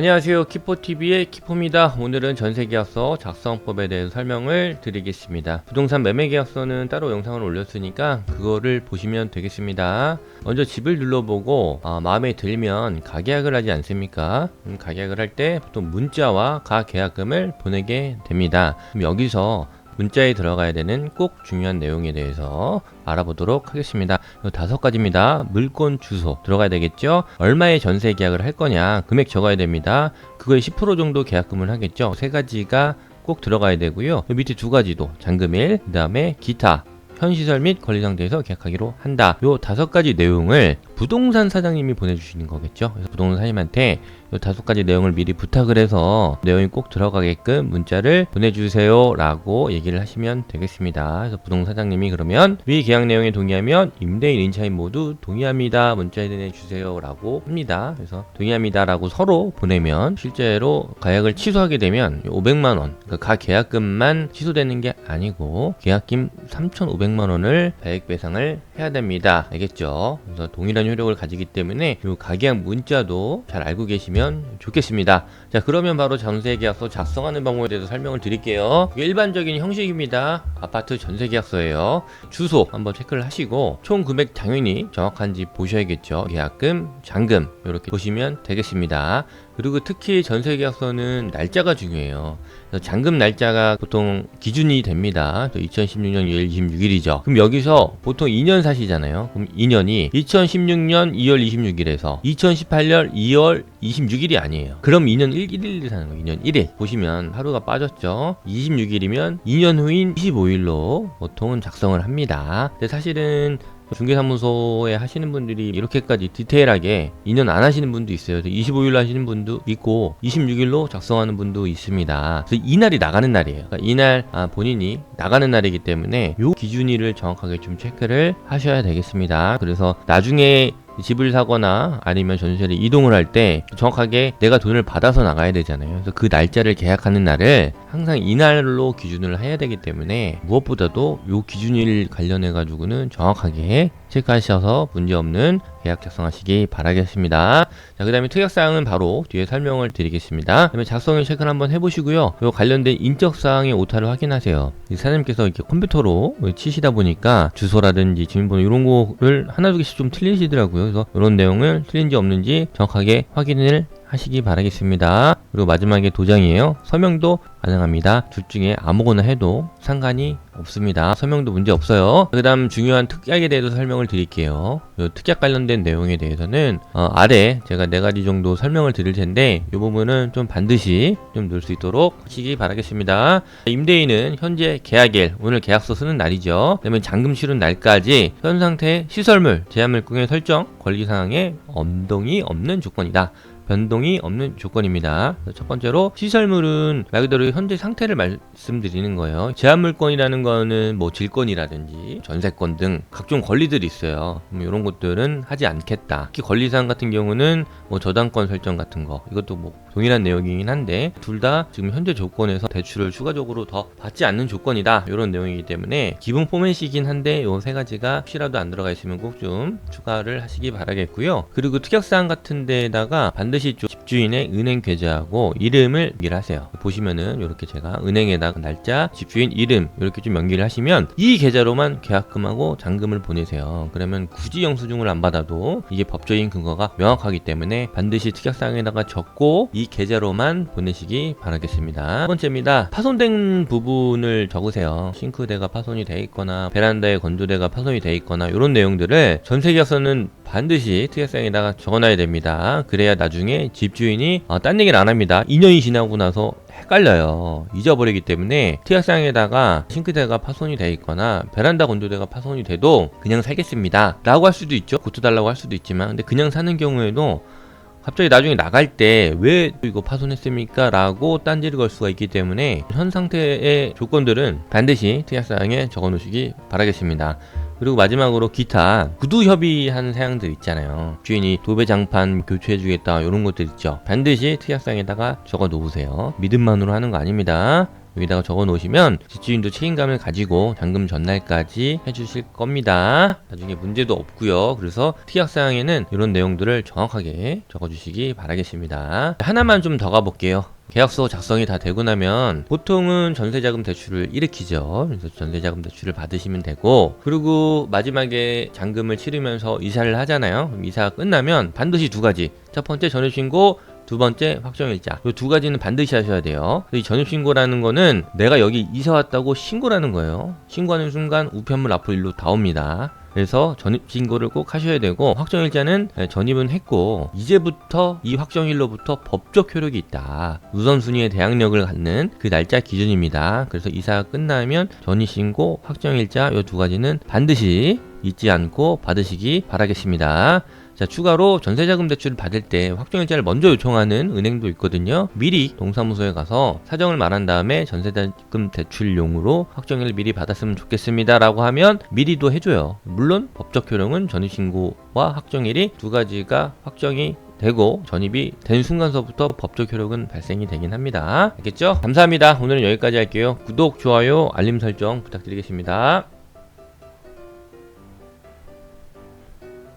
안녕하세요. 키포TV의 키포입니다. 오늘은 전세계약서 작성법에 대해서 설명을 드리겠습니다. 부동산 매매계약서는 따로 영상을 올렸으니까 그거를 보시면 되겠습니다. 먼저 집을 둘러보고 마음에 들면 가계약을 하지 않습니까? 가계약을 할 때 보통 문자와 가계약금을 보내게 됩니다. 그럼 여기서 문자에 들어가야 되는 꼭 중요한 내용에 대해서 알아보도록 하겠습니다. 이 5가지입니다. 물건 주소 들어가야 되겠죠. 얼마의 전세 계약을 할 거냐 금액 적어야 됩니다. 그거에 10% 정도 계약금을 하겠죠. 3가지가 꼭 들어가야 되고요. 밑에 2가지도 잔금일, 그 다음에 기타 현시설 및 권리 상태에서 계약하기로 한다. 요 5가지 내용을 부동산 사장님이 보내주시는 거겠죠. 그래서 부동산 사장님한테 요 5가지 내용을 미리 부탁을 해서 내용이 꼭 들어가게끔 문자를 보내주세요 라고 얘기를 하시면 되겠습니다. 그래서 부동산 사장님이 그러면 위 계약 내용에 동의하면 임대인, 임차인 모두 동의합니다. 문자에 보내주세요 라고 합니다. 그래서 동의합니다 라고 서로 보내면 실제로 가약을 취소하게 되면 500만원 그러니까 가계약금만 취소되는 게 아니고 계약금 3,500만원을 배액배상을 해야 됩니다. 알겠죠? 그래서 동일한 효력을 가지기 때문에 이 가계약 문자도 잘 알고 계시면 좋겠습니다. 자, 그러면 바로 전세계약서 작성하는 방법에 대해서 설명을 드릴게요. 일반적인 형식입니다. 아파트 전세계약서예요. 주소 한번 체크를 하시고 총 금액 당연히 정확한지 보셔야겠죠. 계약금, 잔금 이렇게 보시면 되겠습니다. 그리고 특히 전세계약서는 날짜가 중요해요. 잔금 날짜가 보통 기준이 됩니다. 2016년 2월 26일이죠. 그럼 여기서 보통 2년 사시잖아요. 그럼 2년이 2016년 2월 26일에서 2018년 2월 26일이 아니에요. 그럼 2년 1일 사는 거예요. 2년 1일. 보시면 하루가 빠졌죠. 26일이면 2년 후인 25일로 보통은 작성을 합니다. 근데 사실은 중개사무소에 하시는 분들이 이렇게까지 디테일하게 2년 안 하시는 분도 있어요. 25일로 하시는 분도 있고 26일로 작성하는 분도 있습니다. 그래서 이날이 나가는 날이에요. 그러니까 이날 본인이 나가는 날이기 때문에 요 기준일을 정확하게 좀 체크를 하셔야 되겠습니다. 그래서 나중에 집을 사거나 아니면 전세를 이동을 할 때 정확하게 내가 돈을 받아서 나가야 되잖아요. 그래서 그 날짜를 계약하는 날을 항상 이날로 기준을 해야 되기 때문에 무엇보다도 요 기준일 관련해 가지고는 정확하게 체크하셔서 문제없는 계약 작성하시기 바라겠습니다. 자, 그 다음에 특약사항은 바로 뒤에 설명을 드리겠습니다. 그다음에 작성을 체크를 한번 해보시고요. 요 관련된 인적사항의 오타를 확인하세요. 사장님께서 이렇게 컴퓨터로 치시다 보니까 주소라든지 주민번호 이런 거를 하나 두 개씩 좀 틀리시더라고요. 그래서 이런 내용을 틀린지 없는지 정확하게 확인을 하시기 바라겠습니다. 그리고 마지막에 도장이에요. 서명도 가능합니다. 둘 중에 아무거나 해도 상관이 없습니다. 서명도 문제 없어요. 그 다음 중요한 특약에 대해서 설명을 드릴게요. 특약 관련된 내용에 대해서는 아래 제가 4가지 정도 설명을 드릴 텐데 이 부분은 좀 반드시 좀 넣을 수 있도록 하시기 바라겠습니다. 임대인은 현재 계약일, 오늘 계약서 쓰는 날이죠. 그다음에 잔금 치른 날까지 현 상태 시설물, 제한물건의 설정, 권리사항에 변동이 없는 조건이다. 변동이 없는 조건입니다. 첫 번째로 시설물은 말 그대로 현재 상태를 말씀드리는 거예요. 제한물건이라는 거는 뭐 질권이라든지 전세권 등 각종 권리들이 있어요. 이런 것들은 하지 않겠다. 특히 권리사항 같은 경우는 뭐 저당권 설정 같은 거 이것도 뭐 동일한 내용이긴 한데 둘 다 지금 현재 조건에서 대출을 추가적으로 더 받지 않는 조건이다. 이런 내용이기 때문에 기본 포맷이긴 한데 요 3가지가 혹시라도 안 들어가 있으면 꼭 좀 추가를 하시기 바라겠고요. 그리고 특약사항 같은 데다가 반드시 집주인의 은행 계좌하고 이름을 연결 하세요. 보시면은 이렇게 제가 은행에다가 날짜, 집주인 이름 이렇게 좀 연결을 하시면 이 계좌로만 계약금하고 잔금을 보내세요. 그러면 굳이 영수증을 안 받아도 이게 법적인 근거가 명확하기 때문에 반드시 특약사항에다가 적고 이 계좌로만 보내시기 바라겠습니다. 첫 번째입니다. 파손된 부분을 적으세요. 싱크대가 파손이 돼 있거나 베란다의 건조대가 파손이 돼 있거나 이런 내용들을 전세계약서는 반드시 특약사항에다가 적어놔야 됩니다. 그래야 나중에 집주인이 딴 얘기를 안 합니다. 2년이 지나고 나서 헷갈려요. 잊어버리기 때문에 특약사항에다가 싱크대가 파손이 돼 있거나 베란다 건조대가 파손이 돼도 그냥 살겠습니다 라고 할 수도 있죠. 고쳐달라고 할 수도 있지만 근데 그냥 사는 경우에도 갑자기 나중에 나갈 때 왜 이거 파손했습니까? 라고 딴지를 걸 수가 있기 때문에 현 상태의 조건들은 반드시 특약사항에 적어 놓으시기 바라겠습니다. 그리고 마지막으로 기타 구두 협의한 사항들 있잖아요. 주인이 도배장판 교체해주겠다 이런 것들 있죠. 반드시 특약사항에다가 적어 놓으세요. 믿음만으로 하는 거 아닙니다. 여기다가 적어 놓으시면 집주인도 책임감을 가지고 잔금 전날까지 해주실 겁니다. 나중에 문제도 없고요. 그래서 특약사항에는 이런 내용들을 정확하게 적어주시기 바라겠습니다. 하나만 좀 더 가볼게요. 계약서 작성이 다 되고 나면 보통은 전세자금 대출을 일으키죠. 그래서 전세자금 대출을 받으시면 되고, 그리고 마지막에 잔금을 치르면서 이사를 하잖아요. 그럼 이사가 끝나면 반드시 두 가지. 첫 번째 전입신고, 두 번째 확정일자. 이 두 가지는 반드시 하셔야 돼요. 이 전입신고라는 거는 내가 여기 이사 왔다고 신고라는 거예요. 신고하는 순간 우편물 앞으로 일로 다 옵니다. 그래서 전입신고를 꼭 하셔야 되고, 확정일자는 전입은 했고 이제부터 이 확정일로부터 법적 효력이 있다. 우선순위의 대항력을 갖는 그 날짜 기준입니다. 그래서 이사가 끝나면 전입신고, 확정일자 이 두 가지는 반드시 잊지 않고 받으시기 바라겠습니다. 자, 추가로 전세자금 대출을 받을 때 확정일자를 먼저 요청하는 은행도 있거든요. 미리 동사무소에 가서 사정을 말한 다음에 전세자금 대출용으로 확정일을 미리 받았으면 좋겠습니다 라고 하면 미리도 해줘요. 물론 법적 효력은 전입신고와 확정일이 두 가지가 확정이 되고 전입이 된 순간서부터 법적 효력은 발생이 되긴 합니다. 알겠죠? 감사합니다. 오늘은 여기까지 할게요. 구독, 좋아요, 알림 설정 부탁드리겠습니다.